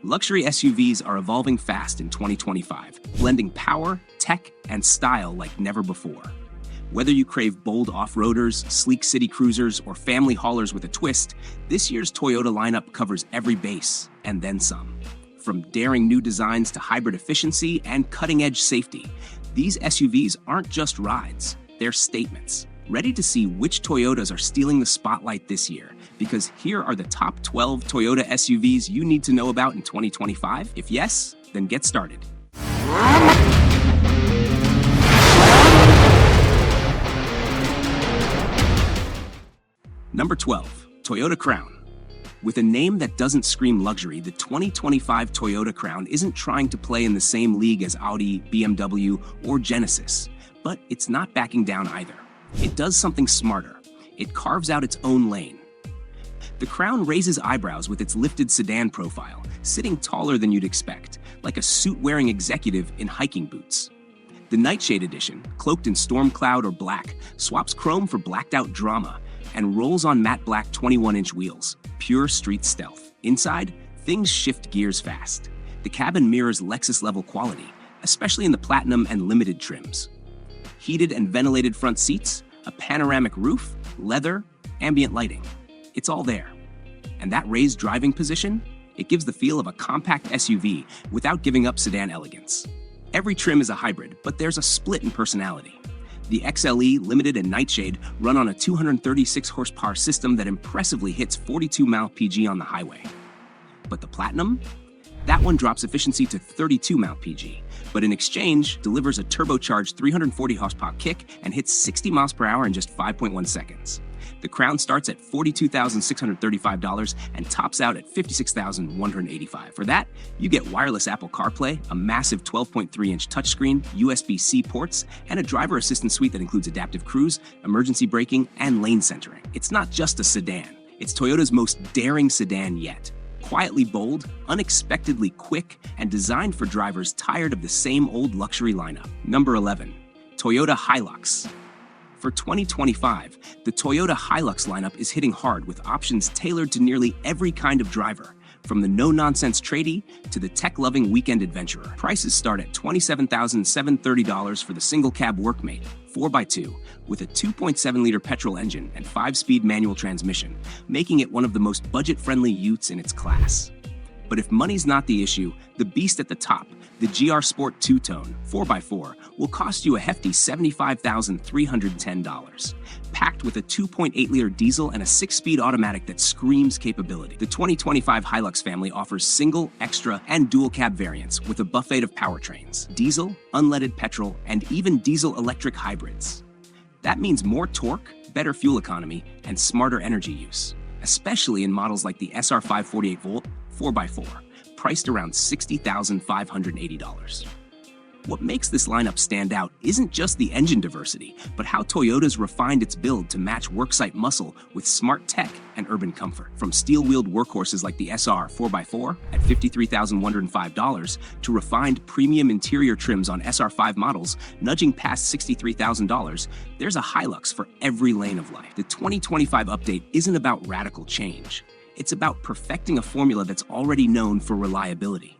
Luxury SUVs are evolving fast in 2025, blending power, tech, and style like never before. Whether you crave bold off-roaders, sleek city cruisers, or family haulers with a twist, this year's Toyota lineup covers every base, and then some. From daring new designs to hybrid efficiency and cutting-edge safety, these SUVs aren't just rides, they're statements. Ready to see which Toyotas are stealing the spotlight this year? Because here are the top 12 Toyota SUVs you need to know about in 2025. If yes, then get started. Number 12, Toyota Crown. With a name that doesn't scream luxury, the 2025 Toyota Crown isn't trying to play in the same league as Audi, BMW, or Genesis, but it's not backing down either. It does something smarter. It carves out its own lane. The Crown raises eyebrows with its lifted sedan profile, sitting taller than you'd expect, like a suit-wearing executive in hiking boots. The Nightshade Edition, cloaked in storm cloud or black, swaps chrome for blacked-out drama and rolls on matte black 21-inch wheels, pure street stealth. Inside, things shift gears fast. The cabin mirrors Lexus-level quality, especially in the Platinum and Limited trims. Heated and ventilated front seats, a panoramic roof, leather, ambient lighting. It's all there. And that raised driving position? It gives the feel of a compact SUV without giving up sedan elegance. Every trim is a hybrid, but there's a split in personality. The XLE, Limited, and Nightshade run on a 236 horsepower system that impressively hits 42 mpg on the highway. But the Platinum? That one drops efficiency to 32 mpg, but in exchange delivers a turbocharged 340 horsepower kick and hits 60 miles per hour in just 5.1 seconds. The Crown starts at $42,635 and tops out at $56,185. For that, you get wireless Apple CarPlay, a massive 12.3-inch touchscreen, USB-C ports, and a driver assistance suite that includes adaptive cruise, emergency braking, and lane centering. It's not just a sedan. It's Toyota's most daring sedan yet. Quietly bold, unexpectedly quick, and designed for drivers tired of the same old luxury lineup. Number 11, Toyota HiLux. For 2025, the Toyota HiLux lineup is hitting hard with options tailored to nearly every kind of driver, from the no-nonsense tradie to the tech-loving weekend adventurer. Prices start at $27,730 for the single-cab workmate, 4x2, with a 2.7-liter petrol engine and 5-speed manual transmission, making it one of the most budget-friendly utes in its class. But if money's not the issue, the beast at the top, the GR Sport Two-Tone 4x4, will cost you a hefty $75,310. Packed with a 2.8-liter diesel and a 6-speed automatic that screams capability. The 2025 HiLux family offers single, extra, and dual-cab variants with a buffet of powertrains: diesel, unleaded petrol, and even diesel-electric hybrids. That means more torque, better fuel economy, and smarter energy use, especially in models like the SR 548-volt 4x4, priced around $60,580. What makes this lineup stand out isn't just the engine diversity, but how Toyota's refined its build to match worksite muscle with smart tech and urban comfort. From steel-wheeled workhorses like the SR 4x4 at $53,105 to refined premium interior trims on SR5 models nudging past $63,000, there's a HiLux for every lane of life. The 2025 update isn't about radical change. It's about perfecting a formula that's already known for reliability.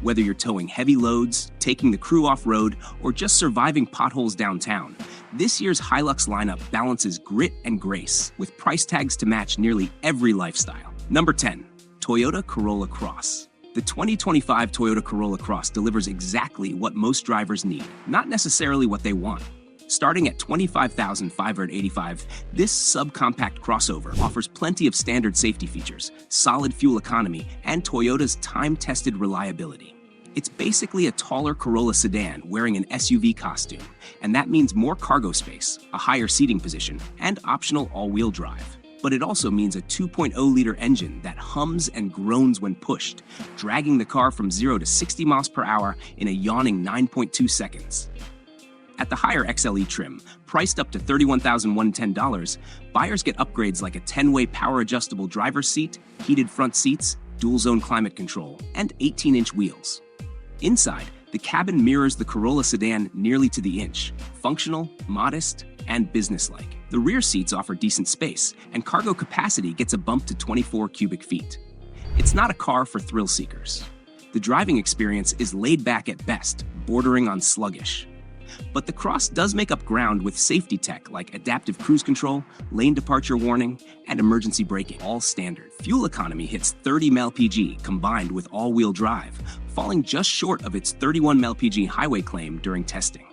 Whether you're towing heavy loads, taking the crew off-road, or just surviving potholes downtown, this year's HiLux lineup balances grit and grace with price tags to match nearly every lifestyle. Number 10, Toyota Corolla Cross. The 2025 Toyota Corolla Cross delivers exactly what most drivers need, not necessarily what they want. Starting at $25,585, this subcompact crossover offers plenty of standard safety features, solid fuel economy, and Toyota's time-tested reliability. It's basically a taller Corolla sedan wearing an SUV costume, and that means more cargo space, a higher seating position, and optional all-wheel drive. But it also means a 2.0-liter engine that hums and groans when pushed, dragging the car from 0 to 60 miles per hour in a yawning 9.2 seconds. At the higher XLE trim, priced up to $31,110, buyers get upgrades like a 10-way power-adjustable driver's seat, heated front seats, dual-zone climate control, and 18-inch wheels. Inside, the cabin mirrors the Corolla sedan nearly to the inch, functional, modest, and businesslike. The rear seats offer decent space, and cargo capacity gets a bump to 24 cubic feet. It's not a car for thrill seekers. The driving experience is laid back at best, bordering on sluggish. But the Cross does make up ground with safety tech like adaptive cruise control, lane departure warning, and emergency braking, all standard. Fuel economy hits 30 mpg combined with all-wheel drive, falling just short of its 31 mpg highway claim during testing.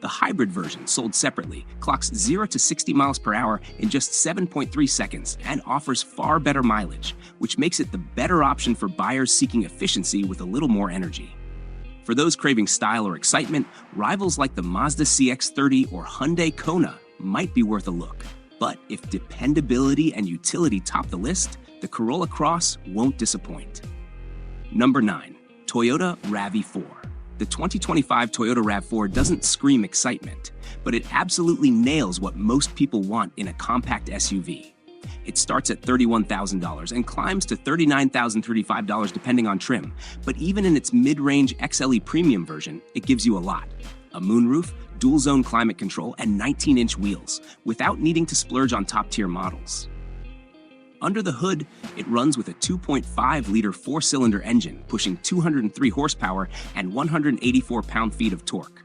The hybrid version, sold separately, clocks 0 to 60 miles per hour in just 7.3 seconds and offers far better mileage, which makes it the better option for buyers seeking efficiency with a little more energy. For those craving style or excitement, rivals like the Mazda CX-30 or Hyundai Kona might be worth a look. But if dependability and utility top the list, the Corolla Cross won't disappoint. Number 9. Toyota RAV4. The 2025 Toyota RAV4 doesn't scream excitement, but it absolutely nails what most people want in a compact SUV. It starts at $31,000 and climbs to $39,035 depending on trim, but even in its mid-range XLE Premium version, it gives you a lot. A moonroof, dual-zone climate control, and 19-inch wheels, without needing to splurge on top-tier models. Under the hood, it runs with a 2.5-liter four-cylinder engine, pushing 203 horsepower and 184 pound-feet of torque.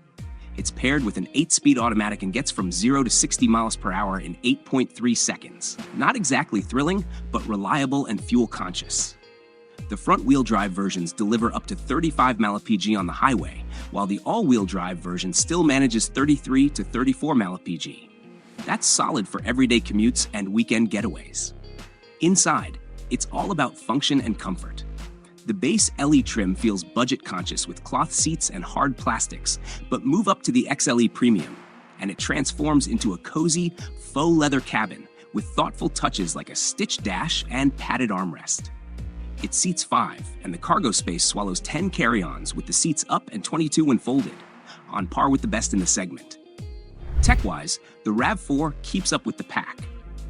It's paired with an 8-speed automatic and gets from 0 to 60 miles per hour in 8.3 seconds. Not exactly thrilling, but reliable and fuel-conscious. The front-wheel drive versions deliver up to 35 mpg on the highway, while the all-wheel drive version still manages 33 to 34 mpg. That's solid for everyday commutes and weekend getaways. Inside, it's all about function and comfort. The base LE trim feels budget-conscious with cloth seats and hard plastics, but move up to the XLE Premium, and it transforms into a cozy, faux leather cabin with thoughtful touches like a stitched dash and padded armrest. It seats 5, and the cargo space swallows 10 carry-ons with the seats up and 22 when folded, on par with the best in the segment. Tech-wise, the RAV4 keeps up with the pack.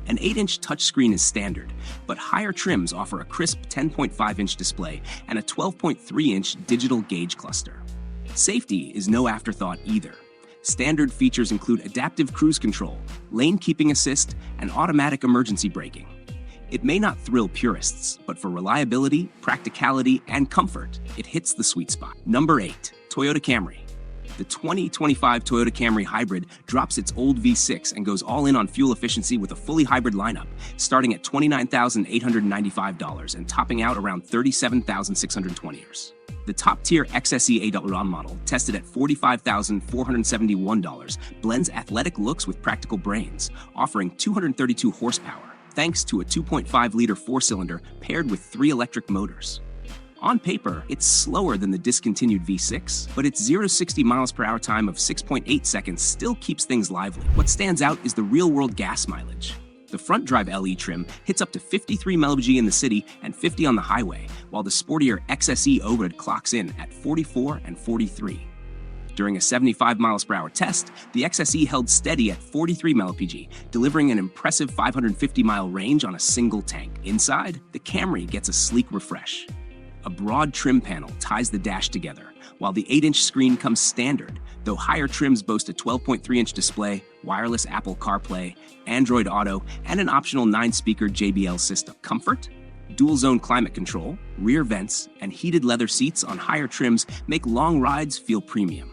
An 8-inch touchscreen is standard, but higher trims offer a crisp 10.5-inch display and a 12.3-inch digital gauge cluster. Safety is no afterthought either. Standard features include adaptive cruise control, lane keeping assist, and automatic emergency braking. It may not thrill purists, but for reliability, practicality, and comfort, it hits the sweet spot. Number 8. Toyota Camry. The 2025 Toyota Camry Hybrid drops its old V6 and goes all in on fuel efficiency with a fully hybrid lineup, starting at $29,895 and topping out around $37,620. The top-tier XSE Aileron model, tested at $45,471, blends athletic looks with practical brains, offering 232 horsepower, thanks to a 2.5-liter four-cylinder paired with 3 electric motors. On paper, it's slower than the discontinued V6, but its 0 to 60 miles per hour time of 6.8 seconds still keeps things lively. What stands out is the real-world gas mileage. The front-drive LE trim hits up to 53 mpg in the city and 50 on the highway, while the sportier XSE Hybrid clocks in at 44 and 43. During a 75 miles per hour test, the XSE held steady at 43 mpg, delivering an impressive 550-mile range on a single tank. Inside, the Camry gets a sleek refresh. A broad trim panel ties the dash together, while the 8-inch screen comes standard, though higher trims boast a 12.3-inch display, wireless Apple CarPlay, Android Auto, and an optional 9-speaker JBL system. Comfort? Dual-zone climate control, rear vents, and heated leather seats on higher trims make long rides feel premium.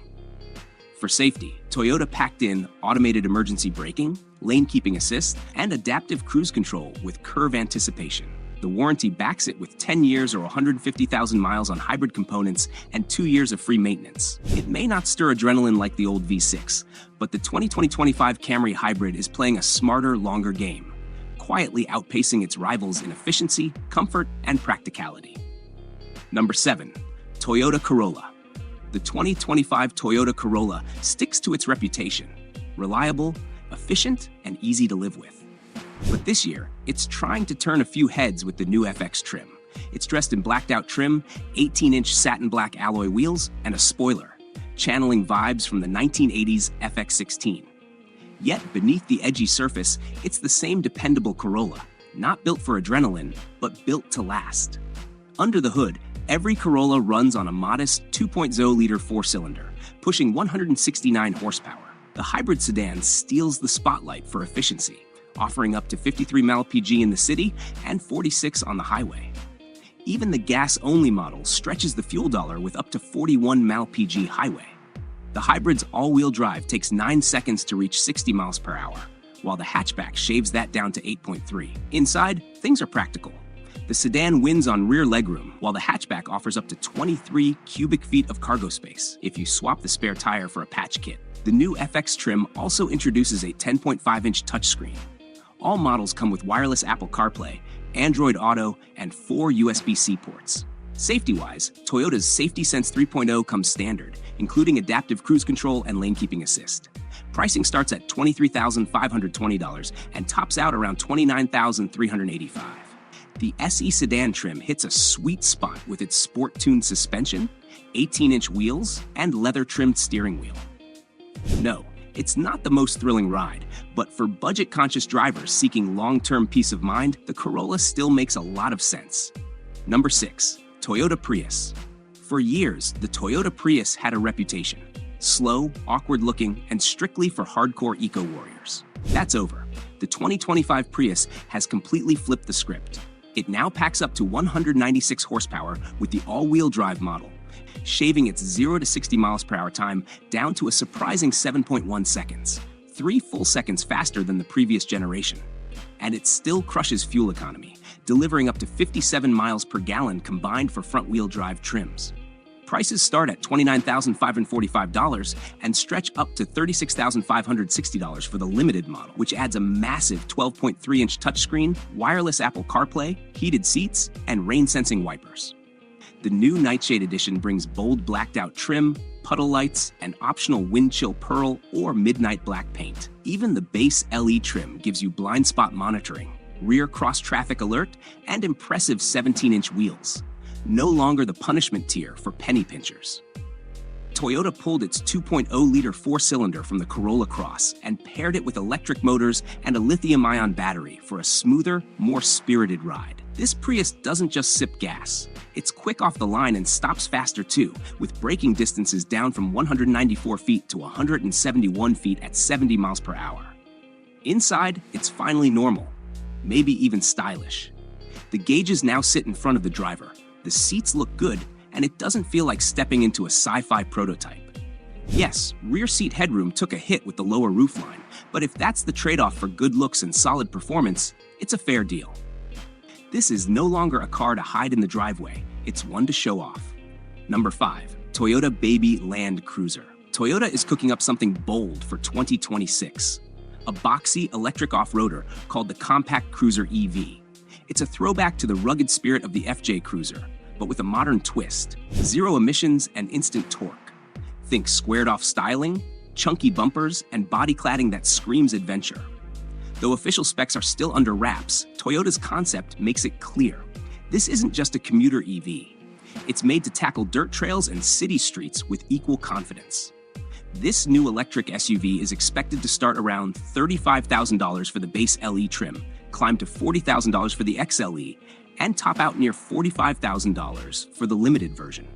For safety, Toyota packed in automated emergency braking, lane keeping assist, and adaptive cruise control with curve anticipation. The warranty backs it with 10 years or 150,000 miles on hybrid components and 2 years of free maintenance. It may not stir adrenaline like the old V6, but the 2025 Camry Hybrid is playing a smarter, longer game, quietly outpacing its rivals in efficiency, comfort, and practicality. Number 7. Toyota Corolla. The 2025 Toyota Corolla sticks to its reputation: reliable, efficient, and easy to live with. But this year, it's trying to turn a few heads with the new FX trim. It's dressed in blacked-out trim, 18-inch satin black alloy wheels, and a spoiler, channeling vibes from the 1980s FX16. Yet, beneath the edgy surface, it's the same dependable Corolla, not built for adrenaline, but built to last. Under the hood, every Corolla runs on a modest 2.0-liter four-cylinder, pushing 169 horsepower. The hybrid sedan steals the spotlight for efficiency, offering up to 53 mpg in the city and 46 on the highway. Even the gas-only model stretches the fuel dollar with up to 41 mpg highway. The hybrid's all-wheel drive takes 9 seconds to reach 60 miles per hour, while the hatchback shaves that down to 8.3. Inside, things are practical. The sedan wins on rear legroom, while the hatchback offers up to 23 cubic feet of cargo space if you swap the spare tire for a patch kit. The new FX trim also introduces a 10.5-inch touchscreen. All models come with wireless Apple CarPlay, Android Auto, and 4 USB-C ports. Safety-wise, Toyota's Safety Sense 3.0 comes standard, including adaptive cruise control and lane keeping assist. Pricing starts at $23,520 and tops out around $29,385. The SE sedan trim hits a sweet spot with its sport-tuned suspension, 18-inch wheels, and leather-trimmed steering wheel. No, it's not the most thrilling ride, but for budget-conscious drivers seeking long-term peace of mind, the Corolla still makes a lot of sense. Number 6. Toyota Prius. For years, the Toyota Prius had a reputation. Slow, awkward-looking, and strictly for hardcore eco-warriors. That's over. The 2025 Prius has completely flipped the script. It now packs up to 196 horsepower with the all-wheel drive model, shaving its 0 to 60 miles per hour time down to a surprising 7.1 seconds, 3 full seconds faster than the previous generation. And it still crushes fuel economy, delivering up to 57 miles per gallon combined for front-wheel drive trims. Prices start at $29,545 and stretch up to $36,560 for the limited model, which adds a massive 12.3-inch touchscreen, wireless Apple CarPlay, heated seats, and rain-sensing wipers. The new Nightshade Edition brings bold blacked-out trim, puddle lights, and optional wind chill pearl or midnight black paint. Even the base LE trim gives you blind spot monitoring, rear cross-traffic alert, and impressive 17-inch wheels. No longer the punishment tier for penny pinchers. Toyota pulled its 2.0-liter four-cylinder from the Corolla Cross and paired it with electric motors and a lithium-ion battery for a smoother, more spirited ride. This Prius doesn't just sip gas. It's quick off the line and stops faster too, with braking distances down from 194 feet to 171 feet at 70 miles per hour. Inside, it's finally normal, maybe even stylish. The gauges now sit in front of the driver. The seats look good, and it doesn't feel like stepping into a sci-fi prototype. Yes, rear seat headroom took a hit with the lower roofline, but if that's the trade-off for good looks and solid performance, it's a fair deal. This is no longer a car to hide in the driveway, it's one to show off. Number 5. Toyota Baby Land Cruiser. Toyota is cooking up something bold for 2026. A boxy electric off-roader called the Compact Cruiser EV. It's a throwback to the rugged spirit of the FJ Cruiser, but with a modern twist, 0 emissions and instant torque. Think squared-off styling, chunky bumpers, and body cladding that screams adventure. Though official specs are still under wraps, Toyota's concept makes it clear. This isn't just a commuter EV. It's made to tackle dirt trails and city streets with equal confidence. This new electric SUV is expected to start around $35,000 for the base LE trim, climb to $40,000 for the XLE, and top out near $45,000 for the limited version.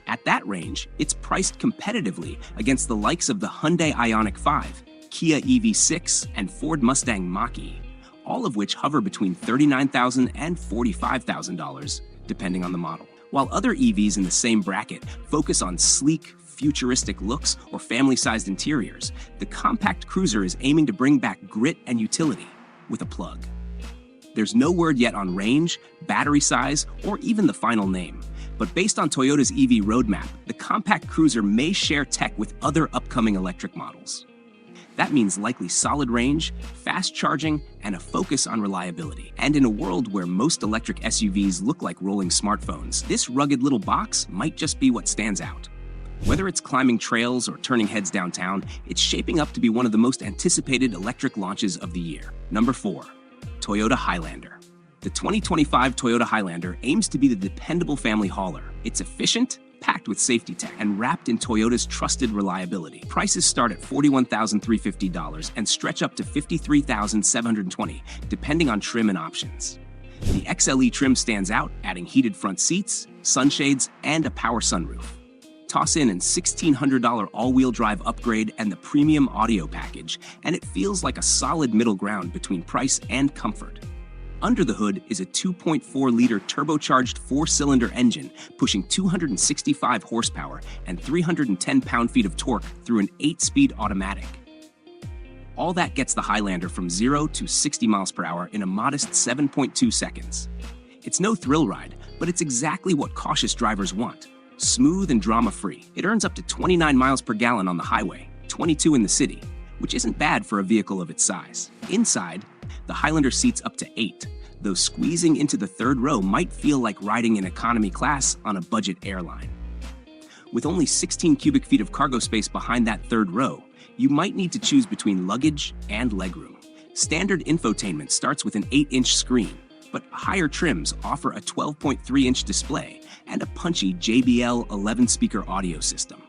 At that range, it's priced competitively against the likes of the Hyundai Ioniq 5, Kia EV6, and Ford Mustang Mach-E, all of which hover between $39,000 and $45,000, depending on the model. While other EVs in the same bracket focus on sleek, futuristic looks or family-sized interiors, the compact cruiser is aiming to bring back grit and utility with a plug. There's no word yet on range, battery size, or even the final name. But based on Toyota's EV roadmap, the compact cruiser may share tech with other upcoming electric models. That means likely solid range, fast charging, and a focus on reliability. And in a world where most electric SUVs look like rolling smartphones, this rugged little box might just be what stands out. Whether it's climbing trails or turning heads downtown, it's shaping up to be one of the most anticipated electric launches of the year. Number 4. Toyota Highlander. The 2025 Toyota Highlander aims to be the dependable family hauler. It's efficient, packed with safety tech, and wrapped in Toyota's trusted reliability. Prices start at $41,350 and stretch up to $53,720, depending on trim and options. The XLE trim stands out, adding heated front seats, sunshades, and a power sunroof. Toss in an $1,600 all-wheel drive upgrade and the premium audio package, and it feels like a solid middle ground between price and comfort. Under the hood is a 2.4-liter turbocharged four-cylinder engine pushing 265 horsepower and 310 pound-feet of torque through an 8-speed automatic. All that gets the Highlander from 0 to 60 miles per hour in a modest 7.2 seconds. It's no thrill ride, but it's exactly what cautious drivers want. Smooth and drama-free. It earns up to 29 miles per gallon on the highway, 22 in the city, which isn't bad for a vehicle of its size. Inside, the Highlander seats up to 8, though squeezing into the third row might feel like riding in economy class on a budget airline. With only 16 cubic feet of cargo space behind that third row, you might need to choose between luggage and legroom. Standard infotainment starts with an 8-inch screen, but higher trims offer a 12.3-inch display and a punchy JBL 11-speaker audio system.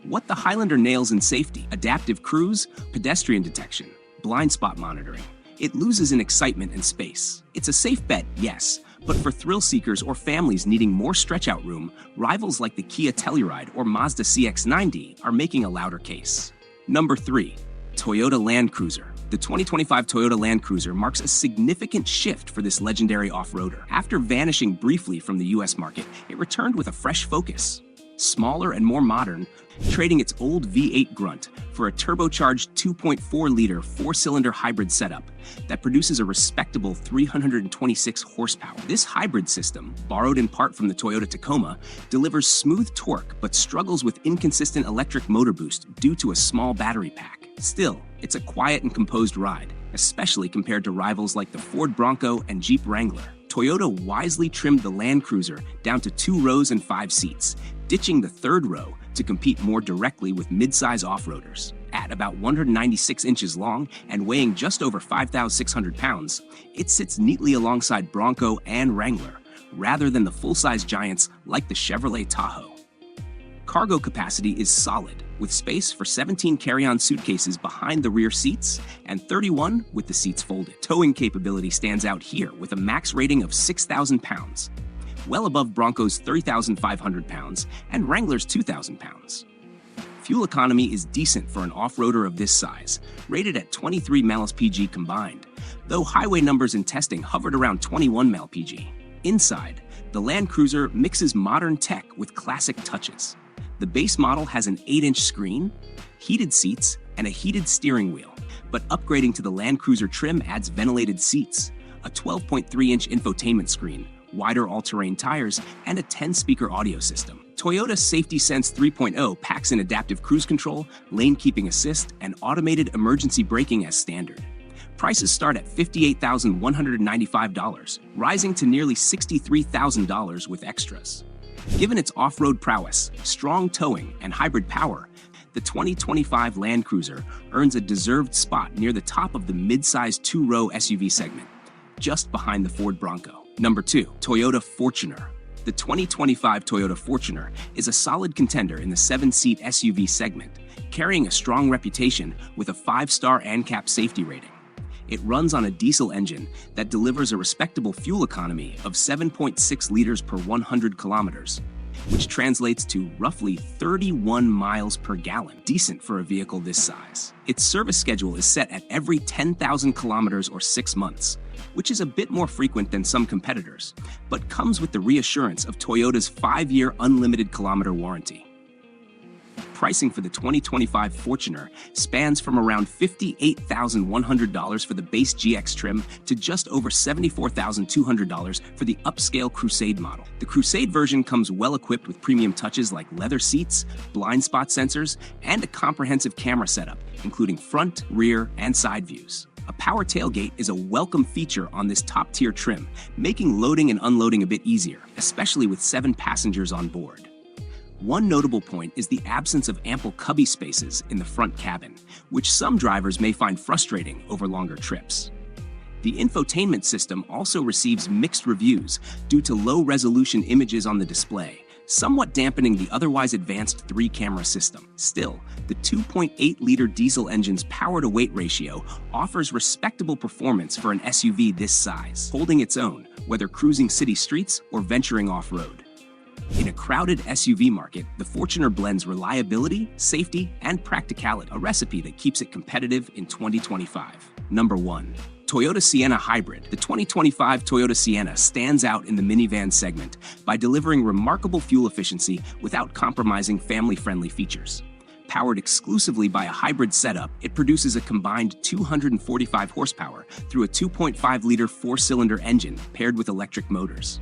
What the Highlander nails in safety: adaptive cruise, pedestrian detection, blind spot monitoring. It loses in excitement and space. It's a safe bet, yes, but for thrill seekers or families needing more stretch-out room, rivals like the Kia Telluride or Mazda CX-90 are making a louder case. Number 3. Toyota Land Cruiser. The 2025 Toyota Land Cruiser marks a significant shift for this legendary off-roader. After vanishing briefly from the US market, it returned with a fresh focus. Smaller and more modern, trading its old V8 grunt for a turbocharged 2.4-liter four-cylinder hybrid setup that produces a respectable 326 horsepower. This hybrid system, borrowed in part from the Toyota Tacoma, delivers smooth torque but struggles with inconsistent electric motor boost due to a small battery pack. Still, it's a quiet and composed ride, especially compared to rivals like the Ford Bronco and Jeep Wrangler. Toyota wisely trimmed the Land Cruiser down to 2 rows and 5 seats, ditching the third row to compete more directly with mid-size off-roaders. At about 196 inches long and weighing just over 5,600 pounds, it sits neatly alongside Bronco and Wrangler, rather than the full-size giants like the Chevrolet Tahoe. Cargo capacity is solid, with space for 17 carry-on suitcases behind the rear seats and 31 with the seats folded. Towing capability stands out here with a max rating of 6,000 pounds, well above Bronco's 3,500 pounds and Wrangler's 2,000 pounds. Fuel economy is decent for an off-roader of this size, rated at 23 mpg combined, though highway numbers in testing hovered around 21 mpg. Inside, the Land Cruiser mixes modern tech with classic touches. The base model has an 8-inch screen, heated seats, and a heated steering wheel, but upgrading to the Land Cruiser trim adds ventilated seats, a 12.3-inch infotainment screen, wider all-terrain tires, and a 10-speaker audio system. Toyota's Safety Sense 3.0 packs in adaptive cruise control, lane keeping assist, and automated emergency braking as standard. Prices start at $58,195, rising to nearly $63,000 with extras. Given its off-road prowess, strong towing, and hybrid power, the 2025 Land Cruiser earns a deserved spot near the top of the mid-size 2-row SUV segment, just behind the Ford Bronco. Number 2. Toyota Fortuner. The 2025 Toyota Fortuner is a solid contender in the 7-seat SUV segment, carrying a strong reputation with a 5-star ANCAP safety rating. It runs on a diesel engine that delivers a respectable fuel economy of 7.6 liters per 100 kilometers, which translates to roughly 31 miles per gallon, decent for a vehicle this size. Its service schedule is set at every 10,000 kilometers or 6 months, which is a bit more frequent than some competitors, but comes with the reassurance of Toyota's 5-year unlimited kilometer warranty. Pricing for the 2025 Fortuner spans from around $58,100 for the base GX trim to just over $74,200 for the upscale Crusade model. The Crusade version comes well equipped with premium touches like leather seats, blind spot sensors, and a comprehensive camera setup, including front, rear, and side views. A power tailgate is a welcome feature on this top-tier trim, making loading and unloading a bit easier, especially with 7 passengers on board. One notable point is the absence of ample cubby spaces in the front cabin, which some drivers may find frustrating over longer trips. The infotainment system also receives mixed reviews due to low-resolution images on the display, somewhat dampening the otherwise advanced 3-camera system. Still, the 2.8-liter diesel engine's power-to-weight ratio offers respectable performance for an SUV this size, holding its own, whether cruising city streets or venturing off-road. In a crowded SUV market, the Fortuner blends reliability, safety, and practicality, a recipe that keeps it competitive in 2025. Number 1. Toyota Sienna Hybrid. The 2025 Toyota Sienna stands out in the minivan segment by delivering remarkable fuel efficiency without compromising family-friendly features. Powered exclusively by a hybrid setup, it produces a combined 245 horsepower through a 2.5-liter four-cylinder engine paired with electric motors.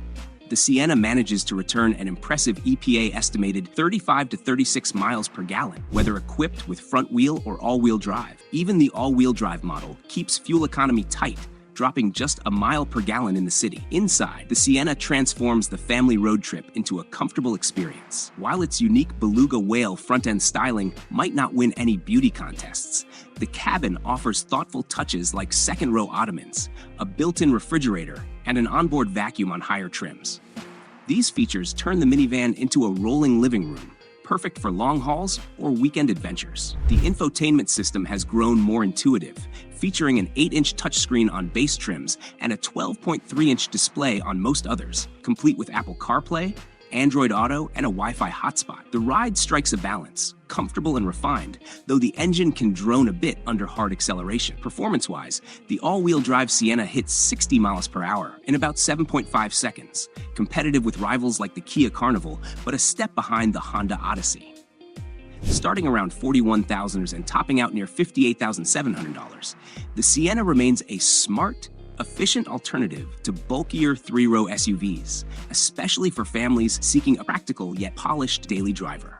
The Sienna manages to return an impressive EPA-estimated 35 to 36 miles per gallon, whether equipped with front-wheel or all-wheel drive. Even the all-wheel drive model keeps fuel economy tight, dropping just a mile per gallon in the city. Inside, the Sienna transforms the family road trip into a comfortable experience. While its unique beluga whale front-end styling might not win any beauty contests, the cabin offers thoughtful touches like second-row ottomans, a built-in refrigerator, and an onboard vacuum on higher trims. These features turn the minivan into a rolling living room, perfect for long hauls or weekend adventures. The infotainment system has grown more intuitive, featuring an 8-inch touchscreen on base trims and a 12.3-inch display on most others, complete with Apple CarPlay, Android Auto, and a Wi-Fi hotspot. The ride strikes a balance, comfortable and refined, though the engine can drone a bit under hard acceleration. Performance-wise, the all-wheel drive Sienna hits 60 miles per hour in about 7.5 seconds, competitive with rivals like the Kia Carnival, but a step behind the Honda Odyssey. Starting around $41,000 and topping out near $58,700, the Sienna remains a smart, efficient alternative to bulkier three-row SUVs, especially for families seeking a practical yet polished daily driver.